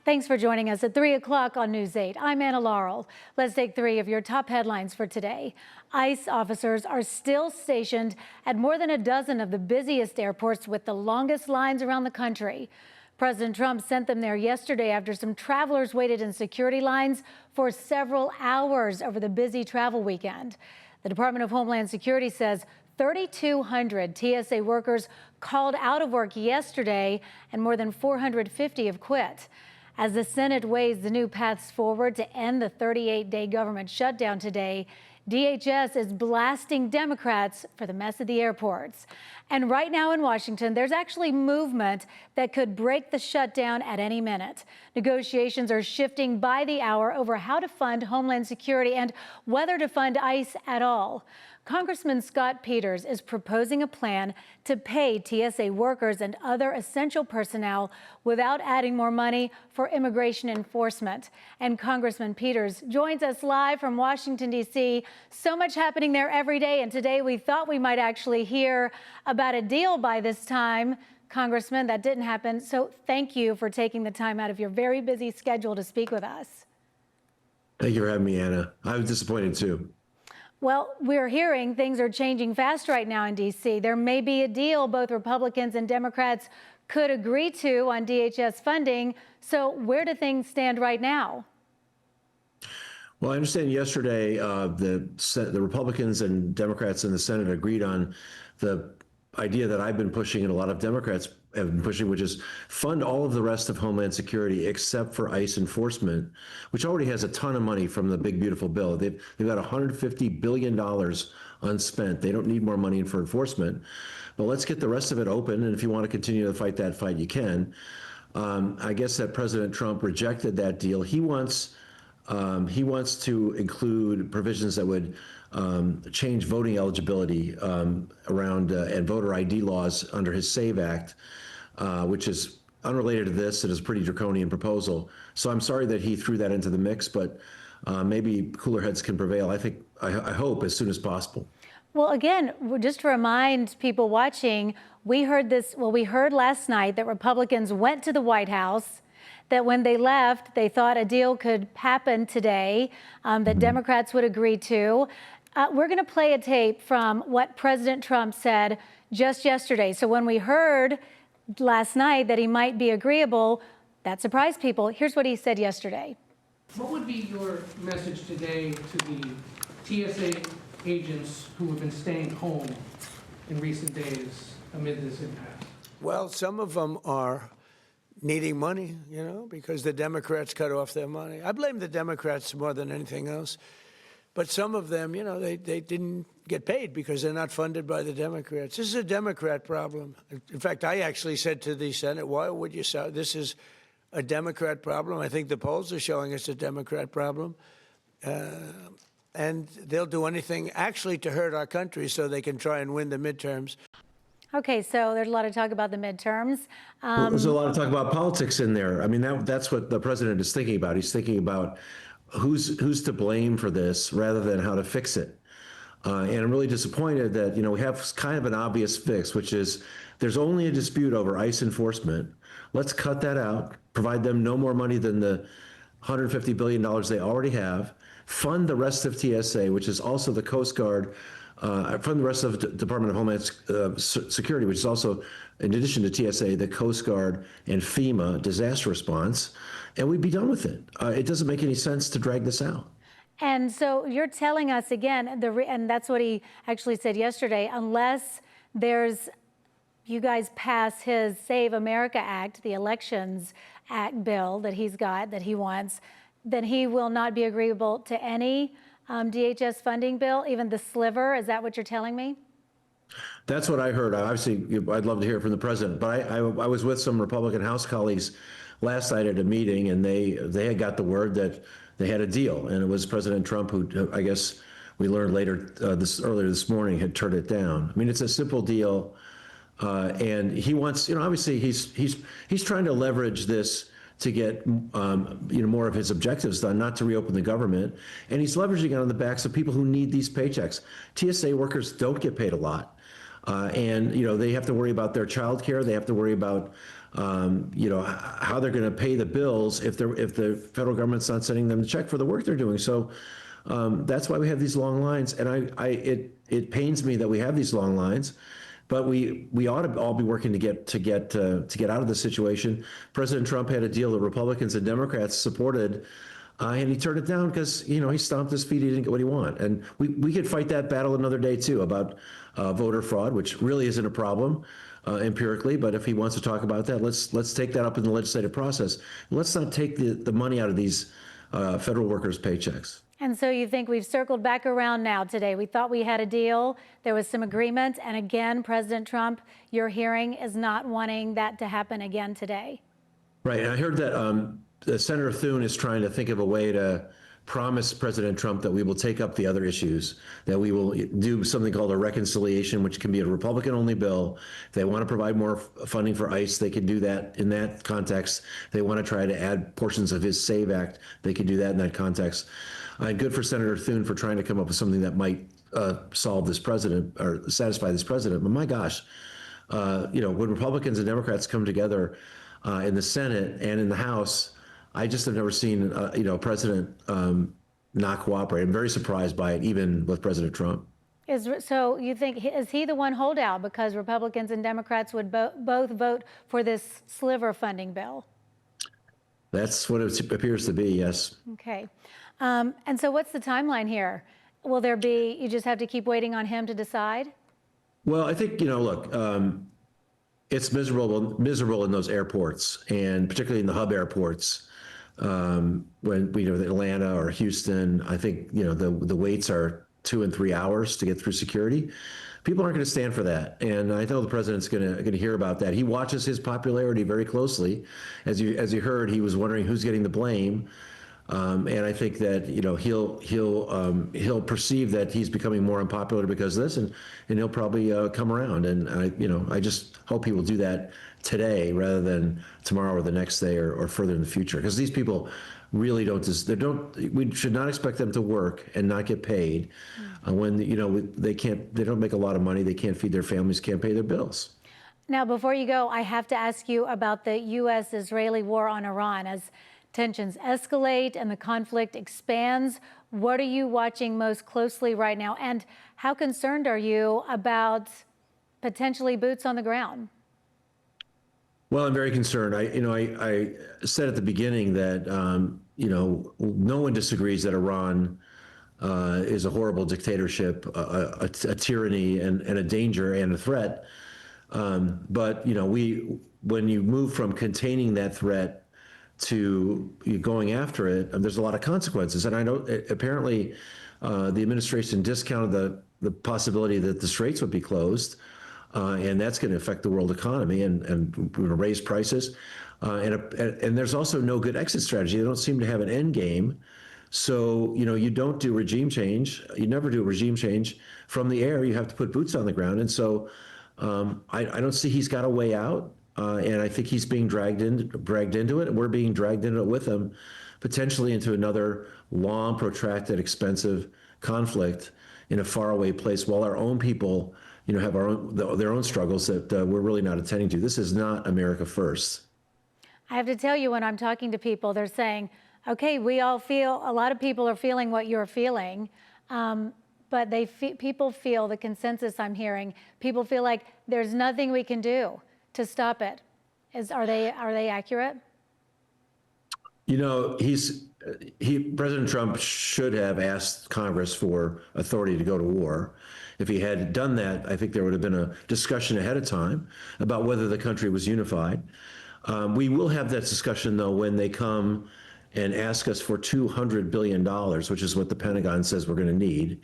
Thanks for joining us at 3 o'clock on News 8. I'm Anna Laurel. Let's take 3 of your top headlines for today. ICE officers are still stationed at more than a dozen of the busiest airports with the longest lines around the country. President Trump sent them there yesterday after some travelers waited in security lines for several hours over the busy travel weekend. The Department of Homeland Security says 3,200 TSA workers called out of work yesterday and more than 450 have quit. As the Senate weighs the new paths forward to end the 38-day government shutdown today, DHS is blasting Democrats for the mess at the airports. And right now in Washington, there's actually movement that could break the shutdown at any minute. Negotiations are shifting by the hour over how to fund Homeland Security and whether to fund ICE at all. Congressman Scott Peters is proposing a plan to pay TSA workers and other essential personnel without adding more money for immigration enforcement. And Congressman Peters joins us live from Washington, D.C. So much happening there every day. And today we thought we might actually hear about a deal by this time. Congressman, that didn't happen. So thank you for taking the time out of your very busy schedule to speak with us. Thank you for having me, Anna. I was disappointed, too. Well, we're hearing things are changing fast right now in D.C. There may be a deal both Republicans and Democrats could agree to on DHS funding. So where do things stand right now? Well, I understand yesterday the Republicans and Democrats in the Senate agreed on the idea that I've been pushing and a lot of Democrats have been pushing, which is fund all of the rest of Homeland Security except for ICE enforcement, which already has a ton of money from the big, beautiful bill. They've got $150 billion unspent. They don't need more money for enforcement. But let's get the rest of it open. And if you want to continue to fight that fight, you can. I guess that President Trump rejected that deal. He wants to include provisions that would change voting eligibility around and voter ID laws under his SAVE Act, which is unrelated to this. It is a pretty draconian proposal. So I'm sorry that he threw that into the mix, but maybe cooler heads can prevail. I hope as soon as possible. Well, again, just to remind people watching, we heard last night that Republicans went to the White House, that when they left, they thought a deal could happen today, that Democrats would agree to. We're going to play a tape from what President Trump said just yesterday. So when we heard last night that he might be agreeable, that surprised people. Here's what he said yesterday. What would be your message today to the TSA agents who have been staying home in recent days amid this impasse? Well, some of them are needing money, because the Democrats cut off their money. I blame the Democrats more than anything else. But some of them, they didn't get paid because they're not funded by the Democrats. This is a Democrat problem. In fact, I actually said to the Senate, why would you say this is a Democrat problem? I think the polls are showing it's a Democrat problem. And they'll do anything actually to hurt our country so they can try and win the midterms. Okay, so there's a lot of talk about the midterms. There's a lot of talk about politics in there. I mean, that's what the president is thinking about. He's thinking about who's to blame for this rather than how to fix it. And I'm really disappointed that, we have kind of an obvious fix, which is there's only a dispute over ICE enforcement. Let's cut that out, provide them no more money than the $150 billion they already have, fund the rest of TSA, which is also the Coast Guard, from the rest of the Department of Homeland Security, which is also, in addition to TSA, the Coast Guard and FEMA disaster response, and we'd be done with it. It doesn't make any sense to drag this out. And so you're telling us again, and that's what he actually said yesterday, unless you guys pass his Save America Act, the Elections Act bill that he wants, then he will not be agreeable to any DHS funding bill, even the sliver. Is that what you're telling me? That's what I heard. Obviously, I'd love to hear from the president, but I was with some Republican House colleagues last night at a meeting, and they had got the word that they had a deal, and it was President Trump who, I guess we learned later earlier this morning, had turned it down. I mean, it's a simple deal, and he wants, obviously he's trying to leverage this to get more of his objectives done, not to reopen the government. And he's leveraging it on the backs of people who need these paychecks. TSA workers don't get paid a lot. And they have to worry about their child care. They have to worry about how they're going to pay the bills if the federal government's not sending them the check for the work they're doing. So that's why we have these long lines, and it pains me that we have these long lines. But we ought to all be working to get out of this situation. President Trump had a deal that Republicans and Democrats supported, and he turned it down because he stomped his feet. He didn't get what he wanted, and we could fight that battle another day too about voter fraud, which really isn't a problem empirically. But if he wants to talk about that, let's take that up in the legislative process. Let's not take the money out of these federal workers' paychecks. And so you think we've circled back around now today? We thought we had a deal. There was some agreement. And again, President Trump, you're hearing, is not wanting that to happen again today. Right. And I heard that Senator Thune is trying to think of a way to promise President Trump that we will take up the other issues, that we will do something called a reconciliation, which can be a Republican-only bill. If they want to provide more funding for ICE, they can do that in that context. If they want to try to add portions of his SAVE Act, they can do that in that context. Good for Senator Thune for trying to come up with something that might solve this president or satisfy this president. But my gosh, when Republicans and Democrats come together in the Senate and in the House, I just have never seen a president not cooperate. I'm very surprised by it, even with President Trump. So you think, is he the one holdout because Republicans and Democrats would both vote for this sliver funding bill? That's what it appears to be, yes. Okay. And so what's the timeline here? Will there be, you just have to keep waiting on him to decide? Well, I think, look, it's miserable in those airports, and particularly in the hub airports. When Atlanta or Houston, I think, the waits are 2 and 3 hours to get through security. People aren't going to stand for that. And I know the president's going to hear about that. He watches his popularity very closely. As you heard, he was wondering who's getting the blame. And I think that he'll perceive that he's becoming more unpopular because of this, and he'll probably come around. And I just hope he will do that today rather than tomorrow or the next day or further in the future, because these people really we should not expect them to work and not get paid when they don't make a lot of money, they can't feed their families, can't pay their bills. Now, before you go, I have to ask you about the U.S.-Israeli war on Iran. As tensions escalate and the conflict expands, what are you watching most closely right now? And how concerned are you about potentially boots on the ground? Well, I'm very concerned. I said at the beginning that, no one disagrees that Iran is a horrible dictatorship, a tyranny, and a danger and a threat. But, when you move from containing that threat to going after it, there's a lot of consequences. And I know apparently the administration discounted the possibility that the straits would be closed, and that's going to affect the world economy and raise prices. And there's also no good exit strategy. They don't seem to have an end game. So, you don't do regime change. You never do a regime change from the air. You have to put boots on the ground. And so I don't see he's got a way out. And I think he's being dragged into it, and we're being dragged into it with him, potentially into another long, protracted, expensive conflict in a faraway place, while our own people, have their own struggles that we're really not attending to. This is not America first. I have to tell you, when I'm talking to people, they're saying, okay, a lot of people are feeling what you're feeling, but people feel, the consensus I'm hearing, people feel like there's nothing we can do to stop it. Are they accurate? President Trump should have asked Congress for authority to go to war. If he had done that, I think there would have been a discussion ahead of time about whether the country was unified. We will have that discussion, though, when they come and ask us for $200 billion, which is what the Pentagon says we're going to need.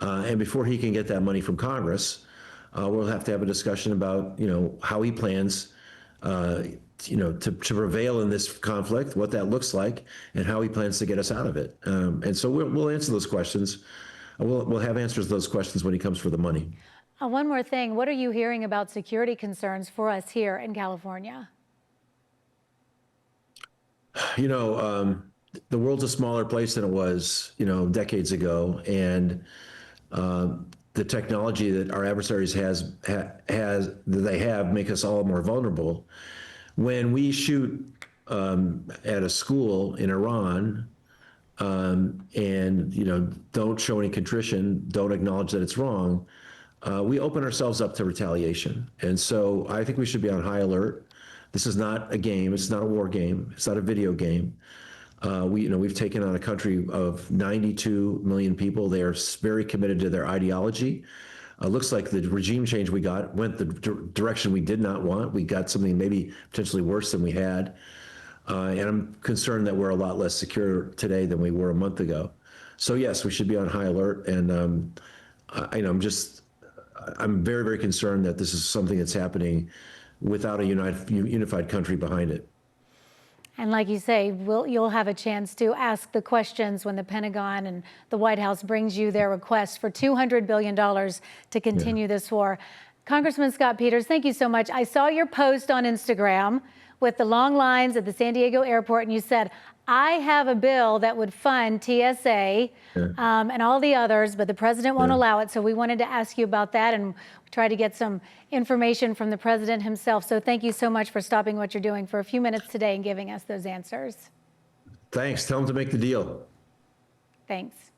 And before he can get that money from Congress, we'll have to have a discussion about, how he plans, to prevail in this conflict, what that looks like, and how he plans to get us out of it. And so we'll answer those questions. We'll have answers to those questions when he comes for the money. One more thing. What are you hearing about security concerns for us here in California? The world's a smaller place than it was, decades ago. And the technology that our adversaries have make us all more vulnerable. when we shoot at a school in Iran, and don't show any contrition, don't acknowledge that it's wrong, we open ourselves up to retaliation. And so I think we should be on high alert. This is not a game. It's not a war game. It's not a video game. We've taken on a country of 92 million people. They are very committed to their ideology. Looks like the regime change we got went the direction we did not want. We got something maybe potentially worse than we had. And I'm concerned that we're a lot less secure today than we were a month ago. So yes, we should be on high alert. And I'm very, very concerned that this is something that's happening without a unified country behind it. And like you say, you'll have a chance to ask the questions when the Pentagon and the White House brings you their request for $200 billion to continue this war. Congressman Scott Peters, thank you so much. I saw your post on Instagram with the long lines at the San Diego airport, and you said, I have a bill that would fund TSA and all the others, but the president won't allow it. So we wanted to ask you about that and try to get some information from the president himself. So thank you so much for stopping what you're doing for a few minutes today and giving us those answers. Thanks. Tell them to make the deal. Thanks.